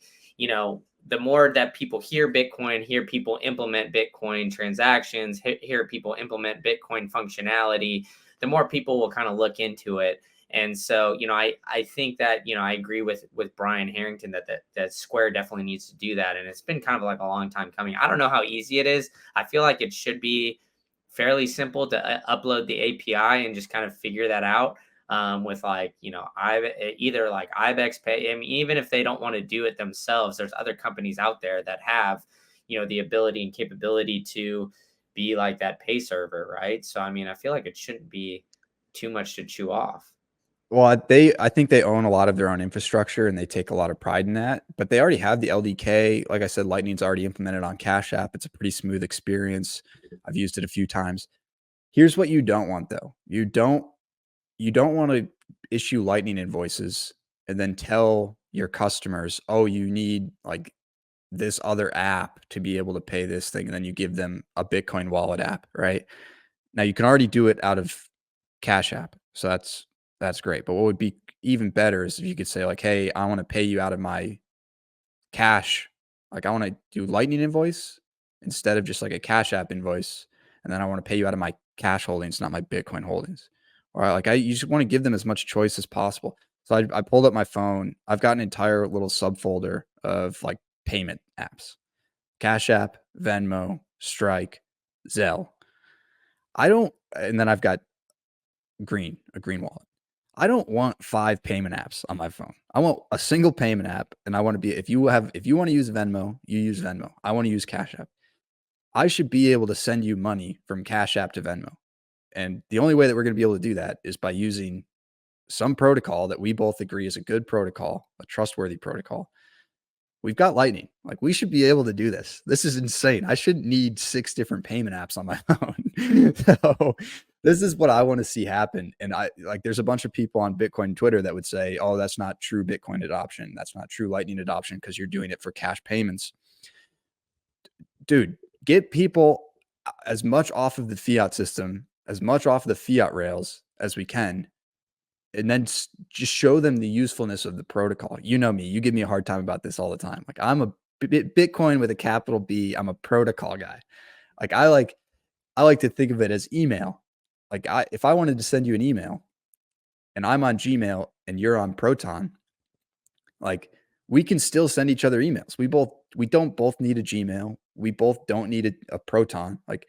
the more that people hear Bitcoin, hear people implement Bitcoin transactions, hear people implement Bitcoin functionality, the more people will kind of look into it. And so, I think that, I agree with Brian Harrington that Square definitely needs to do that. And it's been kind of like a long time coming. I don't know how easy it is. I feel like it should be fairly simple to upload the API and just kind of figure that out with like, either like Ibex Pay. I mean, even if they don't want to do it themselves, there's other companies out there that have, the ability and capability to be like that pay server, right? So, I mean, I feel like it shouldn't be too much to chew off. Well, I think they own a lot of their own infrastructure and they take a lot of pride in that. But they already have the LDK. Like I said, Lightning's already implemented on Cash App. It's a pretty smooth experience. I've used it a few times. Here's what you don't want though. You don't want to issue Lightning invoices and then tell your customers, oh, you need like this other app to be able to pay this thing. And then you give them a Bitcoin wallet app, right? Now you can already do it out of Cash App. So that's great. But what would be even better is if you could say like, hey, I want to pay you out of my cash. Like I want to do Lightning invoice instead of just like a Cash App invoice. And then I want to pay you out of my cash holdings, not my Bitcoin holdings. Or like you just want to give them as much choice as possible. So I pulled up my phone. I've got an entire little subfolder of like payment apps. Cash App, Venmo, Strike, Zelle. And then I've got a green wallet. I don't want 5 payment apps on my phone. I want a single payment app. And I want to be, if you want to use Venmo, you use Venmo. I want to use Cash App. I should be able to send you money from Cash App to Venmo. And the only way that we're going to be able to do that is by using some protocol that we both agree is a good protocol, a trustworthy protocol. We've got Lightning. Like we should be able to do this. This is insane. I shouldn't need 6 different payment apps on my phone. So this is what I want to see happen. And there's a bunch of people on Bitcoin Twitter that would say, oh, that's not true Bitcoin adoption. That's not true Lightning adoption because you're doing it for cash payments. Dude, get people as much off of the fiat system, as much off of the fiat rails as we can. And then just show them the usefulness of the protocol. You know me, you give me a hard time about this all the time. Like I'm a Bitcoin with a capital B. I'm a protocol guy. Like I like to think of it as email. Like if I wanted to send you an email and I'm on Gmail and you're on Proton, like we can still send each other emails. We don't both need a Gmail. We both don't need a Proton. Like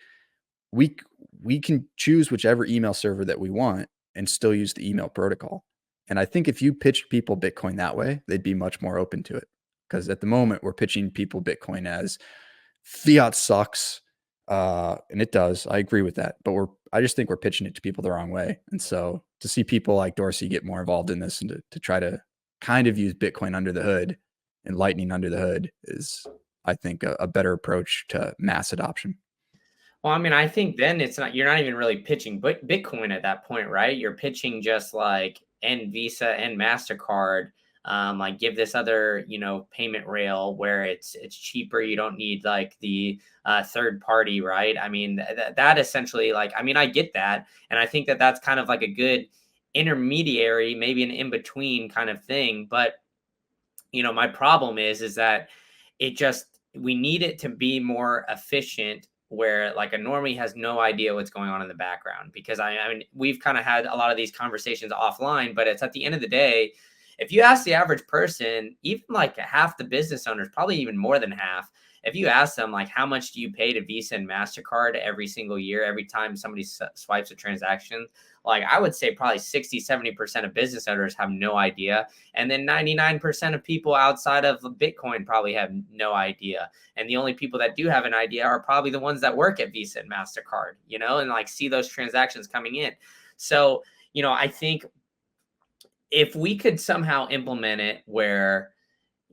we can choose whichever email server that we want and still use the email protocol. And I think if you pitched people Bitcoin that way, they'd be much more open to it. Because at the moment, we're pitching people Bitcoin as fiat sucks. And it does. I agree with that. But I just think we're pitching it to people the wrong way. And so to see people like Dorsey get more involved in this and to try to kind of use Bitcoin under the hood and Lightning under the hood is, I think, a better approach to mass adoption. Well, I mean, I think then you're not even really pitching Bitcoin at that point, right? You're pitching just like and Visa and MasterCard, like give this other, payment rail where it's cheaper. You don't need like the third party, right? I mean, that essentially, like, I mean, I get that. And I think that that's kind of like a good intermediary, maybe an in between kind of thing. But my problem is that we need it to be more efficient where like a normie has no idea what's going on in the background, because I mean, we've kind of had a lot of these conversations offline, but it's at the end of the day, if you ask the average person, even like half the business owners, probably even more than half, if you ask them like how much do you pay to Visa and MasterCard every single year, every time somebody swipes a transaction, like I would say probably 60-70% of business owners have no idea. And then 99% of people outside of Bitcoin probably have no idea. And the only people that do have an idea are probably the ones that work at Visa and MasterCard, and like see those transactions coming in. So, I think if we could somehow implement it where,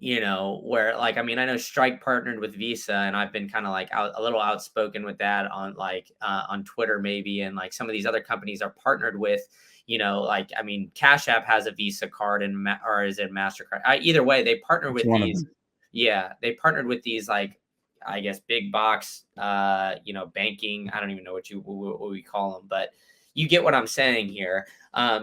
where like, I mean, I know Strike partnered with Visa, and I've been kind of like a little outspoken with that on like on Twitter maybe, and like some of these other companies are partnered with, like, I mean, Cash App has a Visa card and or is it MasterCard? Either way, they partner It's with one of these. them. Yeah, they partnered with these like, I guess, big box, banking. I don't even know what we call them, but you get what I'm saying here.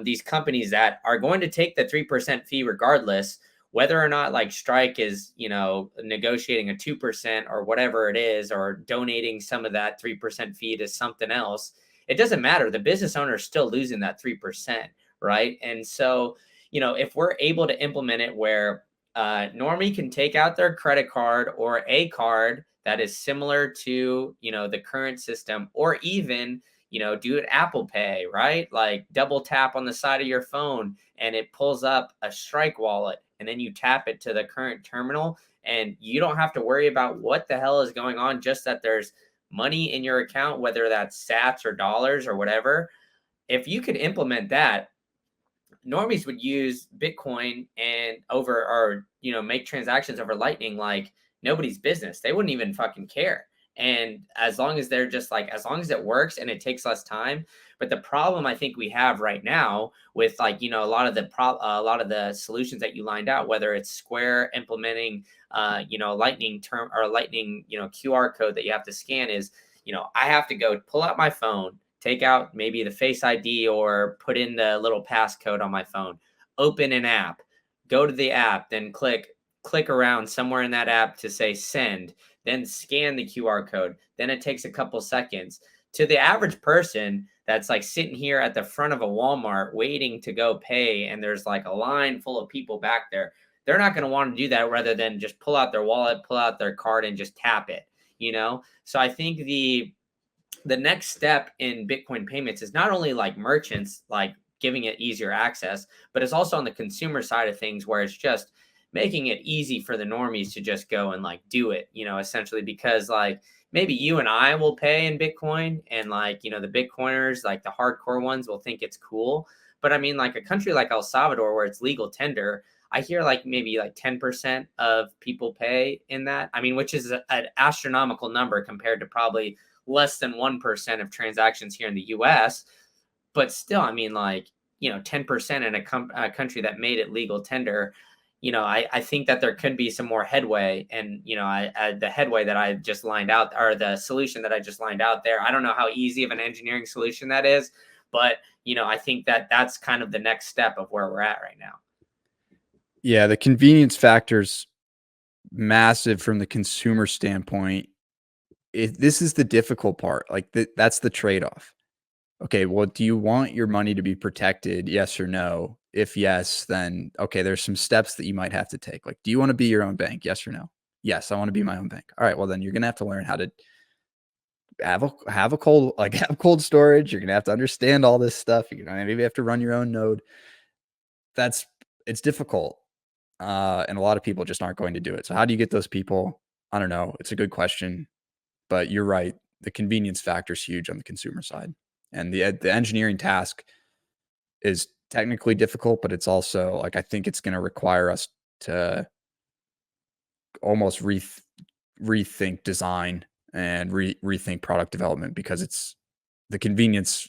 These companies that are going to take the 3% fee regardless, whether or not like Strike is, negotiating a 2% or whatever it is, or donating some of that 3% fee to something else, it doesn't matter. The business owner is still losing that 3%, right? And so, if we're able to implement it where normie can take out their credit card or a card that is similar to, the current system, or even, do it Apple Pay, right? Like double tap on the side of your phone and it pulls up a Strike wallet, and then you tap it to the current terminal, and you don't have to worry about what the hell is going on, just that there's money in your account, whether that's sats or dollars or whatever. If you could implement that, normies would use Bitcoin and over, or make transactions over Lightning like nobody's business. They wouldn't even fucking care. And as long as they're just like, as long as it works and it takes less time. But the problem I think we have right now with like, a lot of the solutions that you lined out, whether it's Square implementing Lightning term or Lightning, QR code that you have to scan, is, I have to go pull out my phone, take out maybe the Face ID, or put in the little passcode on my phone, open an app, go to the app, then click around somewhere in that app to say send, then scan the QR code. Then it takes a couple seconds. To the average person that's like sitting here at the front of a Walmart waiting to go pay, and there's like a line full of people back there, they're not going to want to do that rather than just pull out their wallet, pull out their card, and just tap it. So I think the next step in Bitcoin payments is not only like merchants like giving it easier access, but it's also on the consumer side of things, where it's just making it easy for the normies to just go and like do it, essentially, because like maybe you and I will pay in Bitcoin, and like, the Bitcoiners, like the hardcore ones, will think it's cool. But I mean, like a country like El Salvador where it's legal tender, I hear like maybe like 10% of people pay in that. I mean, which is an astronomical number compared to probably less than 1% of transactions here in the US. But still, I mean, like, 10% in a country that made it legal tender, I think that there could be some more headway. And, the headway that I just lined out, or the solution that I just lined out there, I don't know how easy of an engineering solution that is, but, I think that that's kind of the next step of where we're at right now. Yeah, the convenience factor's massive from the consumer standpoint. This is the difficult part. Like that's the trade-off. Okay, well, do you want your money to be protected? Yes or no? If yes, then okay, there's some steps that you might have to take. Like, do you want to be your own bank? Yes or no? Yes, I want to be my own bank. All right, well then you're gonna have to learn how to have cold storage. You're gonna have to understand all this stuff. You're gonna maybe have to run your own node. It's difficult. And a lot of people just aren't going to do it. So how do you get those people? I don't know. It's a good question, but you're right. The convenience factor is huge on the consumer side, and the engineering task is technically difficult, but it's also like I think it's going to require us to almost rethink design and rethink product development, because it's the convenience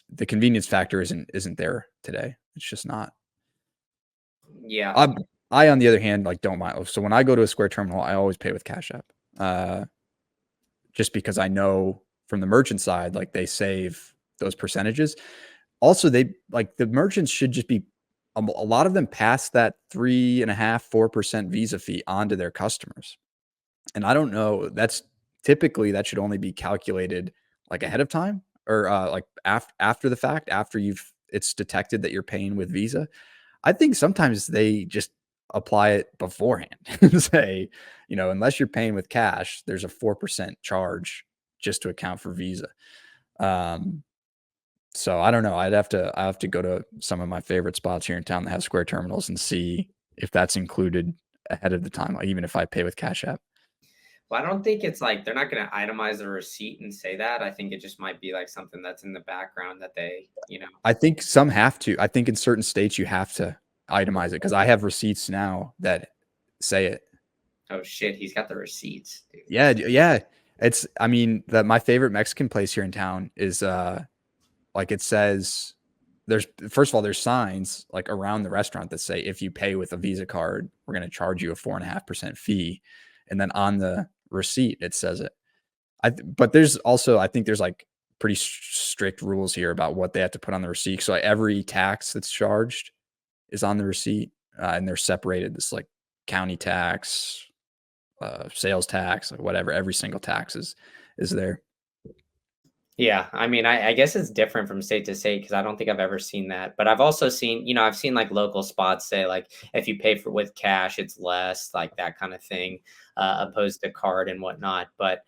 factor isn't there today. It's just not. Yeah. I, on the other hand, like don't mind. So when I go to a Square terminal, I always pay with Cash App, just because I know from the merchant side, like they save those percentages. Also, they like the merchants should just be a lot of them pass that 3.5-4% Visa fee onto their customers, and I don't know. That's typically that should only be calculated like ahead of time, or like after the fact, after it's detected that you're paying with Visa. I think sometimes they just apply it beforehand and say, unless you're paying with cash, there's a 4% charge just to account for Visa. So I don't know. I have to go to some of my favorite spots here in town that have Square terminals and see if that's included ahead of the time, like even if I pay with Cash App. Well, I don't think it's like they're not going to itemize the receipt and say that. I think it just might be like something that's in the background that they. I think some have to. I think in certain states you have to itemize it, because I have receipts now that say it. Oh shit, he's got the receipts, dude. Yeah, yeah. It's I mean, my favorite Mexican place here in town is like it says there's first of all, there's signs like around the restaurant that say if you pay with a Visa card, we're gonna charge you a 4.5% fee. And then on the receipt it says it. But there's also I think there's like pretty strict rules here about what they have to put on the receipt. So like every tax that's charged is on the receipt, and they're separated. This like county tax, sales tax, like whatever. Every single tax is there. Yeah, I mean, I guess it's different from state to state because I don't think I've ever seen that. But I've also seen, I've seen like local spots say like if you pay for with cash, it's less, like that kind of thing, opposed to card and whatnot. But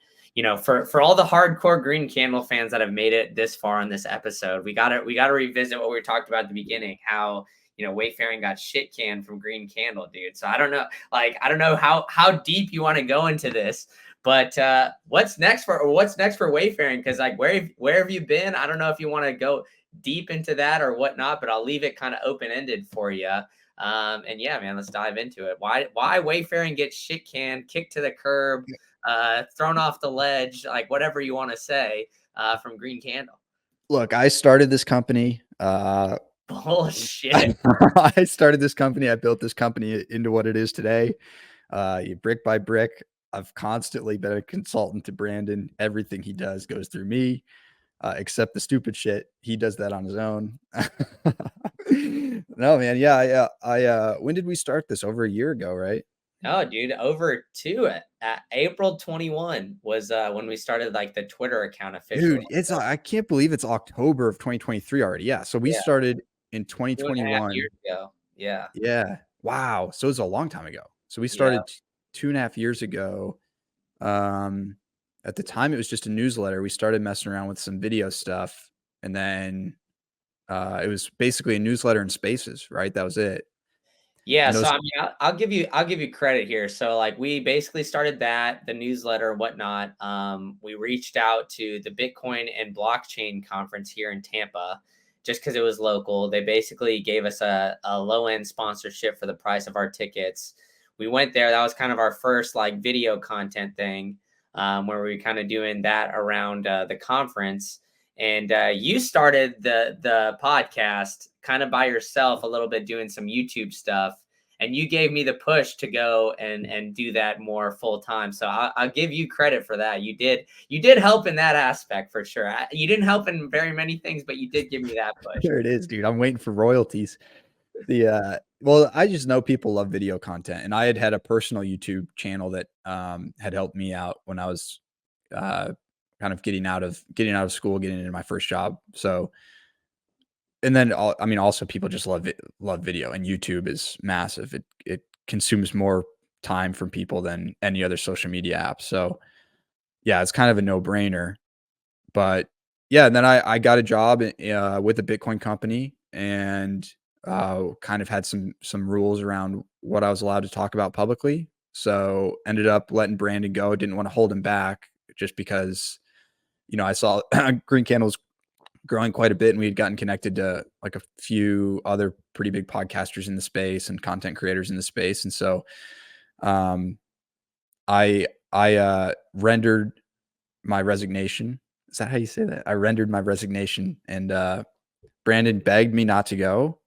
for all the hardcore Green Candle fans that have made it this far on this episode, we gotta revisit what we talked about at the beginning, how Wayfaring got shit canned from Green Candle, dude. So I don't know how deep you want to go into this. But what's next for Wayfaring? Because like where have you been? I don't know if you want to go deep into that or whatnot, but I'll leave it kind of open ended for you. And yeah, man, let's dive into it. Why Wayfaring gets shit canned, kicked to the curb, thrown off the ledge, like whatever you want to say, from Green Candle. Look, I started this company. Bullshit. I started this company. I built this company into what it is today. Brick by brick. I've constantly been a consultant to Brandon. Everything he does goes through me, except the stupid shit. He does that on his own. No, man. Yeah. When did we start this? Over a year ago, right? Oh, dude, over two at April 21 was when we started like the Twitter account officially. Dude, I can't believe it's October of 2023 already. Yeah. So we Yeah, started in 2.5 years 2021. ago. Yeah. Yeah. Wow. So it was a long time ago. So we Yeah. started 2.5 years ago. Um, at the time, it was just a newsletter. We started messing around with some video stuff, and then it was basically a newsletter and spaces, right? That was it. Yeah, And so those, I mean, I'll give you credit here. So like we basically started that, the newsletter, whatnot. We reached out to the Bitcoin and blockchain conference here in Tampa, just because it was local. They basically gave us a low end sponsorship for the price of our tickets. We went there. That was kind of our first like video content thing, where we were kind of doing that around the conference. And you started the podcast kind of by yourself a little bit, doing some YouTube stuff, and you gave me the push to go and do that more full time. So I'll give you credit for that. You did help in that aspect for sure. You didn't help in very many things, but you did give me that push. there it is, dude. I'm waiting for royalties. Well, I just know people love video content, and I had a personal YouTube channel that had helped me out when I was uh, kind of getting out of school, getting into my first job. So, and then I mean, also people just love video, and YouTube is massive. It consumes more time from people than any other social media app. So, yeah, it's kind of a no brainer. But yeah, and then I got a job with a Bitcoin company, and kind of had some rules around what I was allowed to talk about publicly. So ended up letting Brandon go. Didn't want to hold him back just because I saw Green Candles growing quite a bit, and we had gotten connected to like a few other pretty big podcasters in the space and content creators in the space. And so um, I rendered my resignation. Is that how you say that? I rendered my resignation, and Brandon begged me not to go,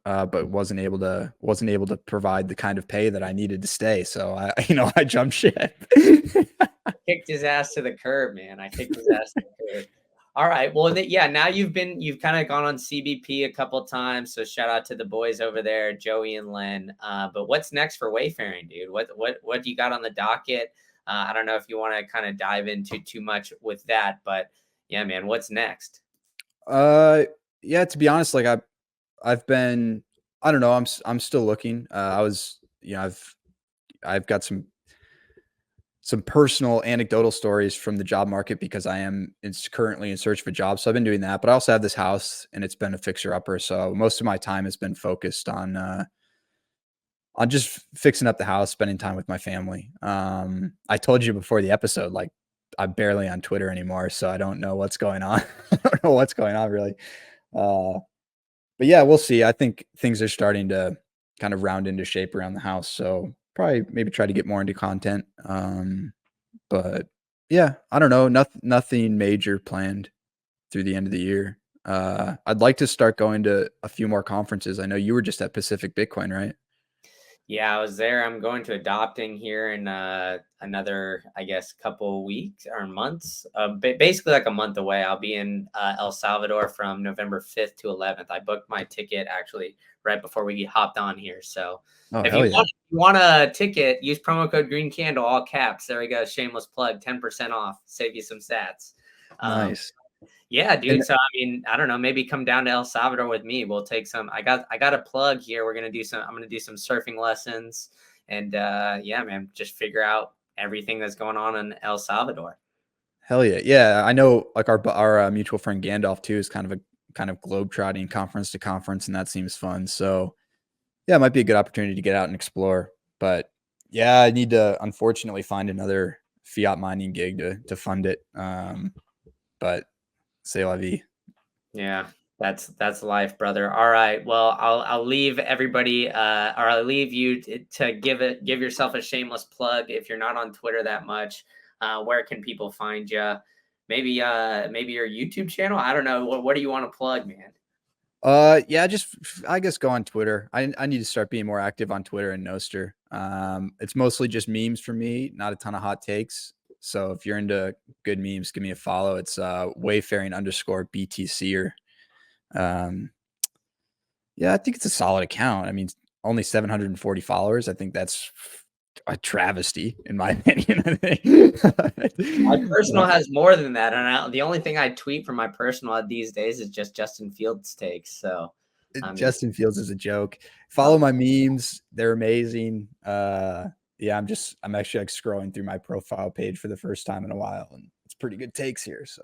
but wasn't able to provide the kind of pay that I needed to stay. So I I jumped ship. Kicked his ass to the curb, man. I kicked his ass to the curb. All right. Well, yeah. Now you've kind of gone on CBP a couple times. So shout out to the boys over there, Joey and Len. But what's next for Wayfaring, dude? What do you got on the docket? I don't know if you want to kind of dive into too much with that, but yeah, man, what's next? uh, yeah. To be honest, like I've been, I don't know. I'm still looking. I was, I've got some personal anecdotal stories from the job market because I am currently in search of a job. So I've been doing that, but I also have this house, and it's been a fixer upper. So most of my time has been focused on just fixing up the house, spending time with my family. I told you before the episode, like I'm barely on Twitter anymore, so I don't know what's going on. I don't know what's going on really. Uh, but yeah, we'll see. I think things are starting to kind of round into shape around the house. So probably maybe try to get more into content. But yeah, I don't know. Nothing major planned through the end of the year. I'd like to start going to a few more conferences. I know you were just at Pacific Bitcoin, right? Yeah, I was there. I'm going to adopting here in another, I guess, couple weeks or months. Basically, like a month away. I'll be in El Salvador from November 5th to 11th. I booked my ticket actually right before we hopped on here. So Oh, if hell yeah. if you want a ticket, use promo code Green Candle, all caps. There we go. Shameless plug, 10% off. Save you some sats. Um, Nice. yeah, And dude. So I mean, I don't know, maybe come down to El Salvador with me. We'll take some. I got a plug here. I'm gonna do some surfing lessons and yeah, man, just figure out everything that's going on in El Salvador. hell yeah. Yeah, I know like our mutual friend Gandalf too is kind of globetrotting conference to conference, and that seems fun. So yeah, it might be a good opportunity to get out and explore. But yeah, I need to unfortunately find another fiat mining gig to fund it. But c'est la vie. Yeah, that's life, brother. All right. Well, I'll leave everybody or I'll leave you to give yourself a shameless plug if you're not on Twitter that much. Where can people find you? Maybe your YouTube channel. I don't know. What do you want to plug, man? Yeah, just I guess go on Twitter. I need to start being more active on Twitter and Noster. It's mostly just memes for me, not a ton of hot takes. So if you're into good memes, give me a follow. It's Wayfaring underscore BTC or yeah, I think it's a solid account. I mean, only 740 followers. I think that's a travesty in my opinion. I My think. personal has more than that, and the only thing I tweet from my personal these days is just Justin Fields takes. So, I mean, Justin Fields is a joke. oh, Follow my memes. They're amazing. Yeah, I'm actually like scrolling through my profile page for the first time in a while, and it's pretty good takes here. So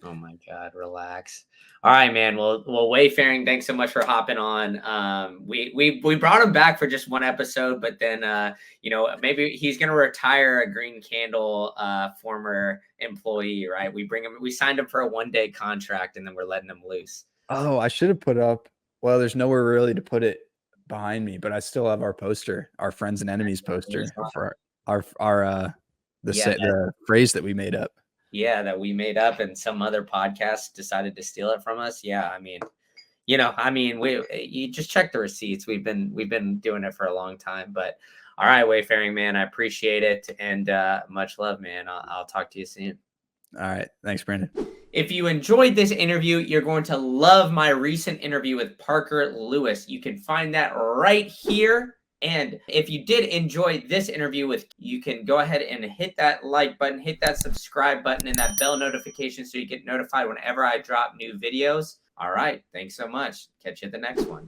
oh my God, relax. All right, man. Well, Wayfaring, thanks so much for hopping on. We brought him back for just one episode, but then maybe he's gonna retire a Green Candle former employee, right? We signed him for a 1-day contract, and then we're letting him loose. oh, I should have put up well, there's nowhere really to put it behind me, but I still have our poster, our friends and enemies poster for our Yeah, the phrase that we made up. yeah, that we made up and some other podcast decided to steal it from us. Yeah, I mean, we you just check the receipts. We've been doing it for a long time. But all right, Wayfaring man, I appreciate it and much love, man. I'll talk to you soon. All right. Thanks, Brandon. If you enjoyed this interview, you're going to love my recent interview with Parker Lewis. You can find that right here. And if you did enjoy this interview you can go ahead and hit that like button, hit that subscribe button and that bell notification so you get notified whenever I drop new videos. All right. Thanks so much. Catch you at the next one.